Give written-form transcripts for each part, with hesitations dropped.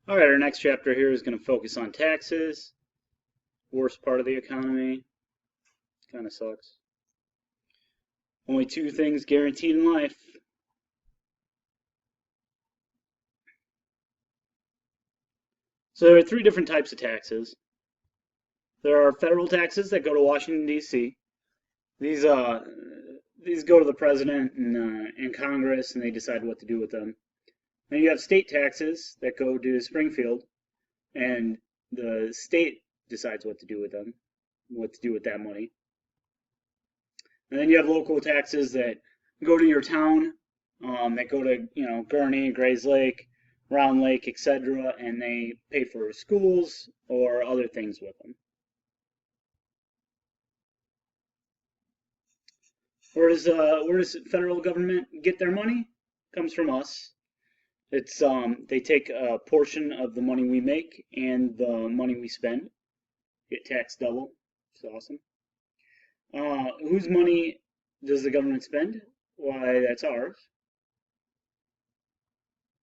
All right, our next chapter here is going to focus on taxes, worst part of the economy. Kind of sucks. Only two things guaranteed in life. So there are three different types of taxes. There are federal taxes that go to Washington, D.C. These these go to the president and Congress, and they decide what to do with them. Then you have state taxes that go to Springfield, and the state decides what to do with them, what to do with that money. And then you have local taxes that go to your town, that go to Gurnee, Grays Lake, Round Lake, etc., and they pay for schools or other things with them. Where does federal government get their money? Comes from us. It's they take a portion of the money we make and the money we spend. Get taxed double. It's awesome. Whose money does the government spend? Why, that's ours.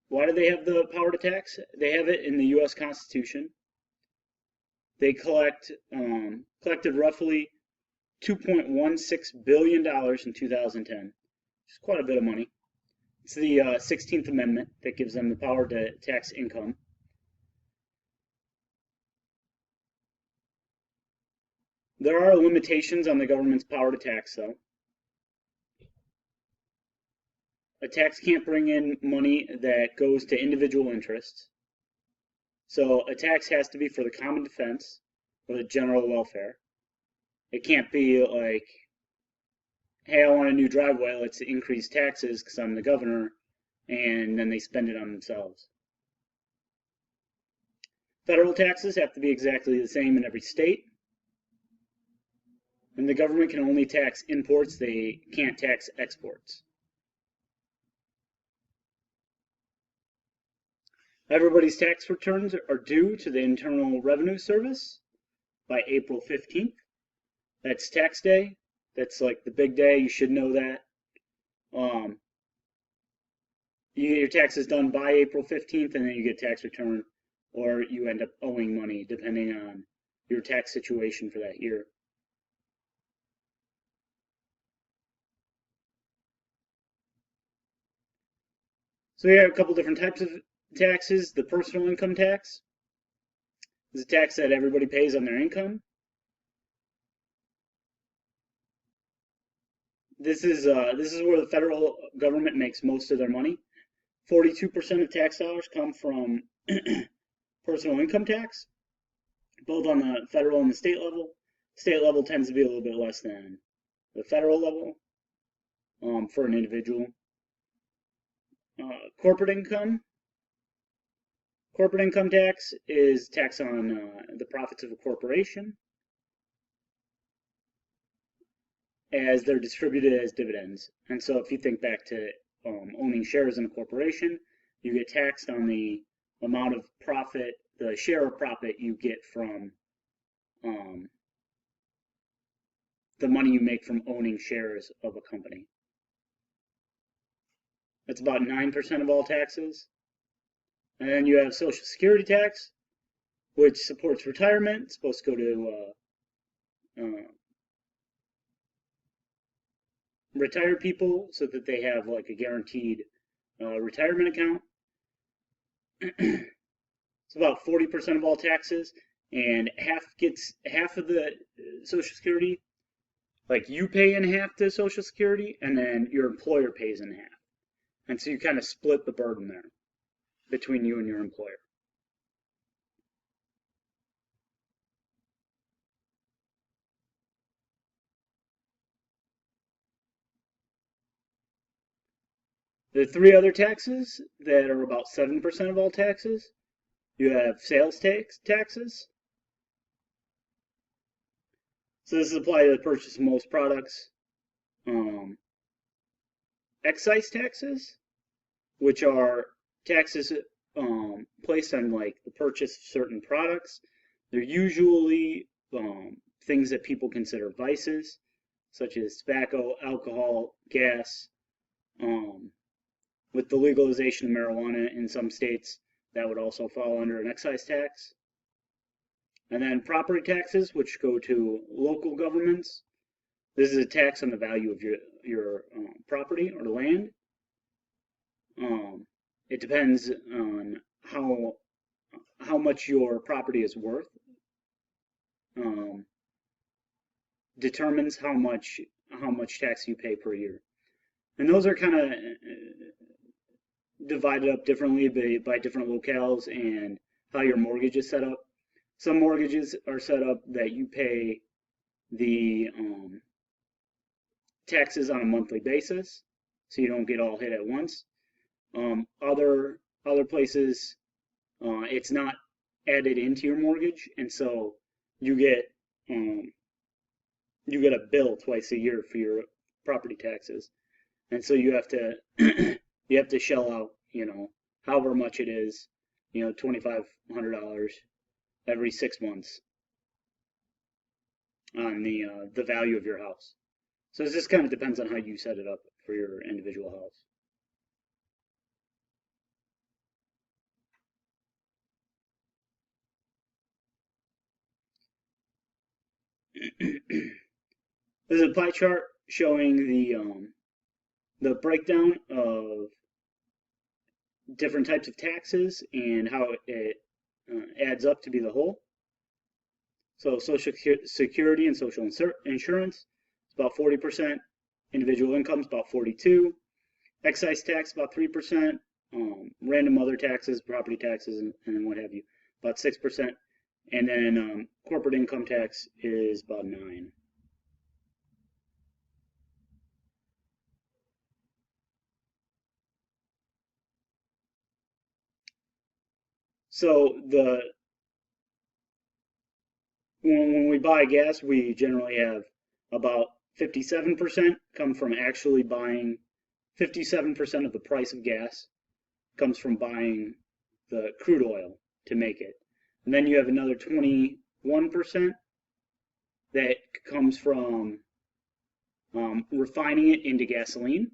Why do they have the power to tax? They have it in the U.S. Constitution. They collected roughly $2.16 billion in 2010. It's quite a bit of money. It's the 16th Amendment that gives them the power to tax income. There are limitations on the government's power to tax, though. A tax can't bring in money that goes to individual interests. So a tax has to be for the common defense or the general welfare. It can't be like, hey, I want a new driveway, let's increase taxes because I'm the governor, and then they spend it on themselves. Federal taxes have to be exactly the same in every state. And the government can only tax imports, they can't tax exports. Everybody's tax returns are due to the Internal Revenue Service by April 15th. That's tax day. That's like the big day. You should know that. You get your taxes done by April 15th, and then you get a tax return, or you end up owing money depending on your tax situation for that year. So we have a couple different types of taxes. The personal income tax is a tax that everybody pays on their income. This is where the federal government makes most of their money. 42% of tax dollars come from personal income tax, both on the federal and the state level. State level tends to be a little bit less than the federal level for an individual. Corporate income. Corporate income tax is tax on the profits of a corporation as they're distributed as dividends. And so if you think back to owning shares in a corporation, you get taxed on the amount of profit, the share of profit you get from the money you make from owning shares of a company. That's about 9% of all taxes. And then you have Social Security tax, which supports retirement. It's supposed to go to retired people so that they have like a guaranteed retirement account. It's about 40% of all taxes, and half of the Social Security. Like you pay in half to Social Security, and then your employer pays in half. And so you kind of split the burden there between you and your employer. The three other taxes that are about 7% of all taxes, you have sales taxes. So this is applied to the purchase of most products. Excise taxes, which are taxes placed on like the purchase of certain products. They're usually things that people consider vices, such as tobacco, alcohol, gas. With the legalization of marijuana in some states, that would also fall under an excise tax. And then property taxes, which go to local governments. This is a tax on the value of your property or land. It depends on how much your property is worth. Determines how much tax you pay per year, and those are kind of divided up differently by different locales and how your mortgage is set up. Some mortgages are set up that you pay the taxes on a monthly basis, so you don't get all hit at once. Other places, it's not added into your mortgage, and so you get a bill twice a year for your property taxes, and so you have to you have to shell out, however much it is, $2,500 every 6 months on the value of your house. So this kind of depends on how you set it up for your individual house. There's a pie chart showing the breakdown of different types of taxes and how it adds up to be the whole. So Social Security and Social Insurance is about 40%. Individual income is about 42%. Excise tax about 3%. Random other taxes, property taxes, and what have you, about 6%. And then corporate income tax is about 9%. So when we buy gas, we generally have about 57% come from actually buying. 57% of the price of gas comes from buying the crude oil to make it. And then you have another 21% that comes from refining it into gasoline.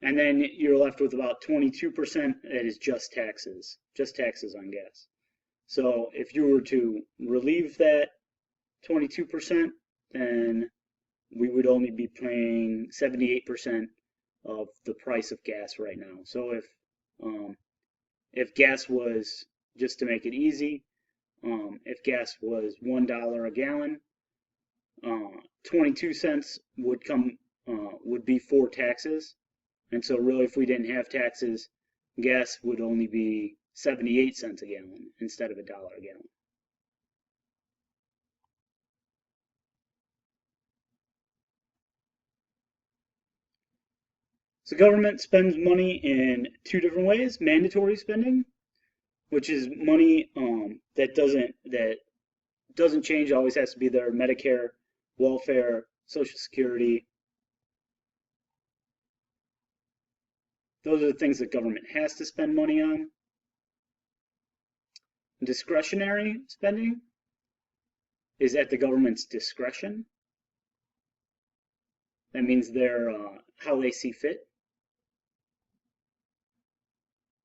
And then you're left with about 22% that is just taxes on gas. So if you were to relieve that 22%, then we would only be paying 78% of the price of gas right now. So if gas was, just to make it easy, if gas was $1 a gallon, 22 cents would be for taxes. And so really, if we didn't have taxes, gas would only be 78 cents a gallon instead of $1 a gallon. So government spends money in two different ways: mandatory spending, which is money that doesn't change, always has to be there: Medicare, welfare, Social Security. Those are the things that government has to spend money on. Discretionary spending is at the government's discretion. That means they're how they see fit.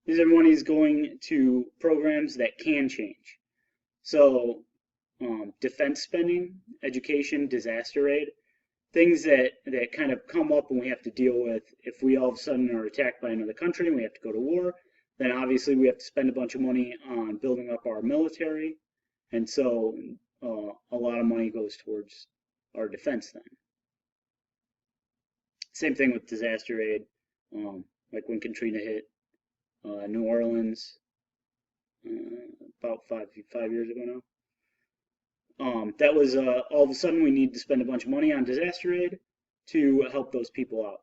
These are monies going to programs that can change. So defense spending, education, disaster aid, things that kind of come up and we have to deal with. If we all of a sudden are attacked by another country and we have to go to war, then obviously we have to spend a bunch of money on building up our military. And so a lot of money goes towards our defense then. Same thing with disaster aid, like when Katrina hit New Orleans about five years ago now. That was all of a sudden we need to spend a bunch of money on disaster aid to help those people out.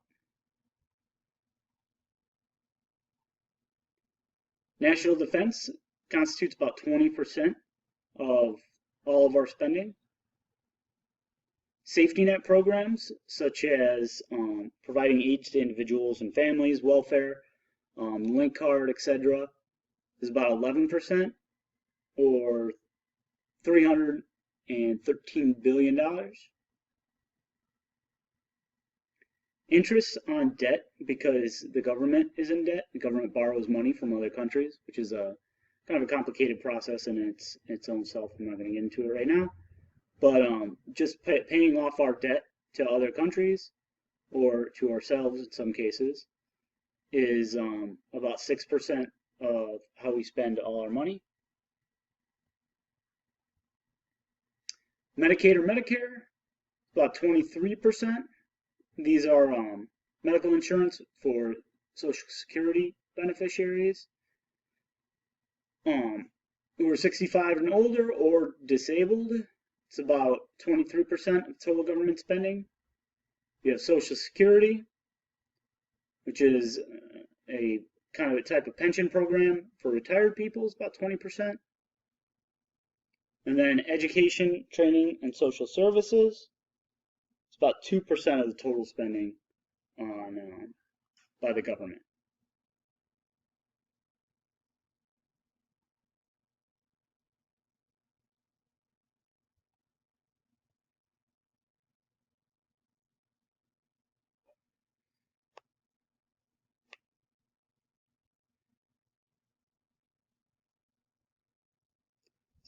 National defense constitutes about 20% of all of our spending. Safety net programs, such as providing aid to individuals and families, welfare, link card, etc., is about 11%, or $313 billion. interest on debt because the government is in debt. The government borrows money from other countries, which is a kind of a complicated process in its own self. I'm not going to get into it right now, but just paying off our debt to other countries or to ourselves in some cases is about 6% of how we spend all our money. Medicaid or Medicare, about 23%. These are medical insurance for Social Security beneficiaries who are 65 and older or disabled. It's about 23% of total government spending. You have Social Security, which is a kind of a type of pension program for retired people, is about 20%. And then education, training, and social services, it's about 2% of the total spending on by the government.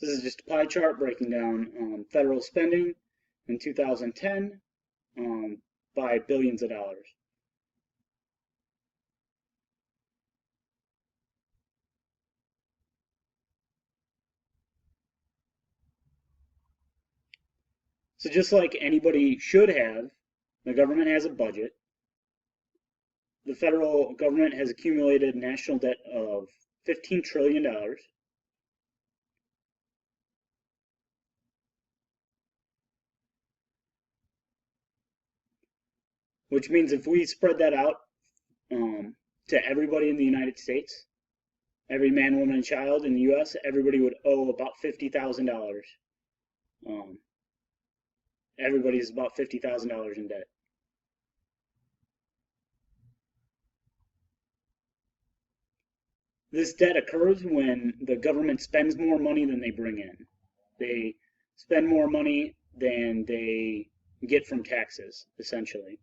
This is just a pie chart breaking down federal spending in 2010 by billions of dollars. So just like anybody should have, the government has a budget. The federal government has accumulated national debt of $15 trillion. Which means if we spread that out to everybody in the United States, every man, woman, and child in the U.S., everybody would owe about $50,000. Everybody's about $50,000 in debt. This debt occurs when the government spends more money than they bring in. They spend more money than they get from taxes, essentially.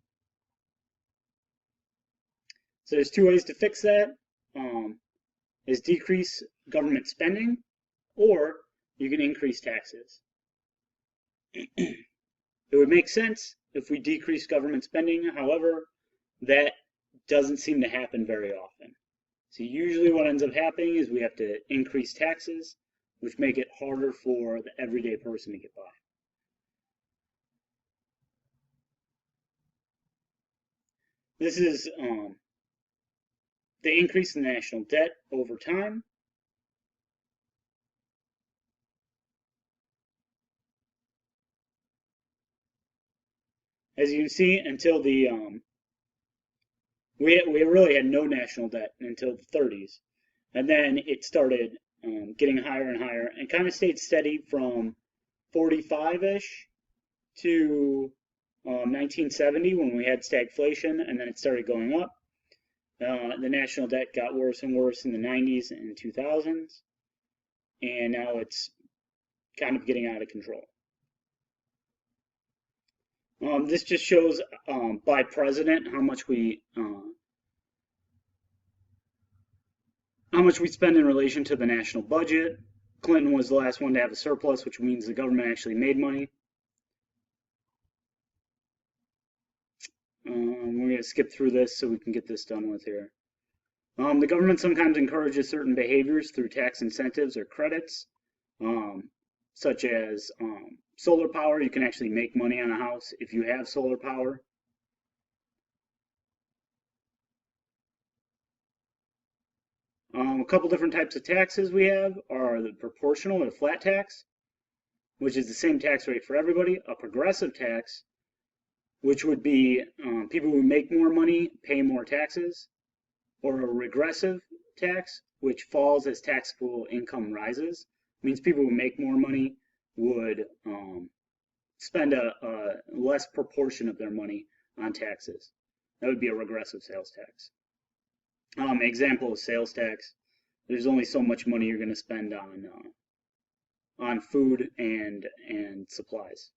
So there's two ways to fix that. Is decrease government spending, or you can increase taxes. It would make sense if we decrease government spending. However, that doesn't seem to happen very often. So usually what ends up happening is we have to increase taxes, which make it harder for the everyday person to get by. This is the increase in the national debt over time. As you can see, until the we really had no national debt until the 30s, and then it started getting higher and higher, and kind of stayed steady from 45-ish to 1970 when we had stagflation, and then it started going up. The national debt got worse and worse in the 90s and 2000s, and now it's kind of getting out of control. This just shows by president how much we spend in relation to the national budget. Clinton was the last one to have a surplus, which means the government actually made money. We're going to skip through this so we can get this done with here. The government sometimes encourages certain behaviors through tax incentives or credits, such as solar power. You can actually make money on a house if you have solar power. A couple different types of taxes we have are the proportional or flat tax, which is the same tax rate for everybody, a progressive tax, which would be people who make more money pay more taxes, or a regressive tax, which falls as taxable income rises. It means people who make more money would spend a less proportion of their money on taxes. That would be a regressive sales tax. Example of sales tax: there's only so much money you're going to spend on food and supplies.